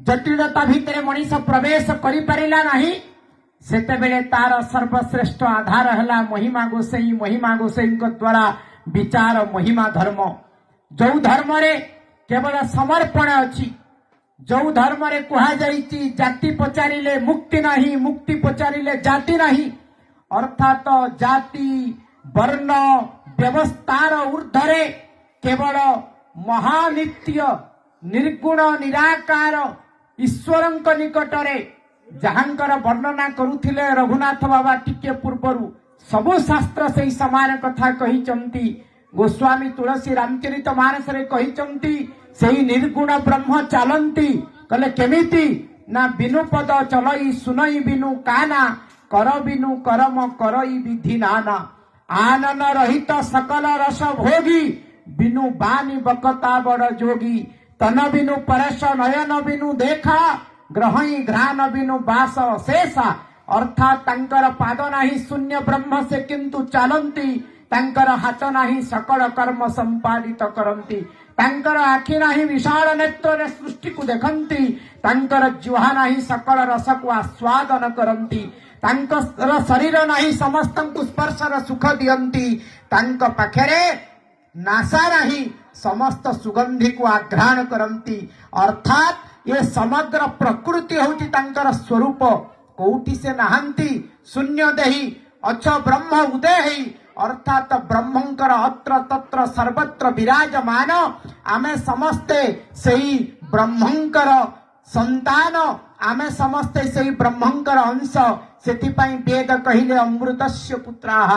जटिलता भितर मनीष प्रवेश करि परिला नाही सेतेबेले तार सर्वश्रेष्ठ आधार हला महिमा गोसाई द्वारा विचार महिमा धर्म जो धर्म रे केवल समर्पण अछि जो धर्म रे कुहा जाईची जाति पचारिले मुक्ति नाही मुक्ति पचारिले जाति नाही अर्थात जाति वर्ण व्यवस्थार ऊर्ध्वरे केवल महानित्य निर्गुण निराकार ईश्वरंक निकटरे जहांकर वर्णना करुथिले रघुनाथ बाबा टिके पूर्वरु सबु शास्त्र से समान कथा कहिचंती गोस्वामी तुलसी रामचरित मानस रे कहिचंती सेही निर्गुण ब्रह्म चालंती कले केमिति ना बिनु पद चलई सुनई बिनु काना कर बिनु करम करई विधि नाना आनन रहित सकल रस भोगी बिनु बानी बकता बड़ जोगी तन बिनु परस नयन बिनु देखा ग्रहई घ्राण बिनु बास शेषा अर्थात तांकर पाद नाही शून्य ब्रह्म से किंतु चालंती तांकर हाथ नाही सकल कर्म संपादित करंती तांकर आखि नाही विशाल नेत्र सृष्टि को देखंती तांकर जिह्वा नाही सकल रस को आस्वादन करंती तांकर शरीर नाही समस्त को स्पर्शर सुख दियंती तांक पाखरे नासा नाही समस्त सुगंधि को आघ्राण करंती अर्थात ये समग्र प्रकृति होती तांकर स्वरूप कोठी से नहांती शून्य देही अच्छ ब्रह्म उदय अर्थात ब्रह्मंकर अत्र तत्र सर्वत्र विराजमान आमे समस्ते सही ब्रह्मंकर संतान आमे समस्ते सही ब्रह्मंकर अंश सेति वेद कहिले अमृतस्य पुत्राः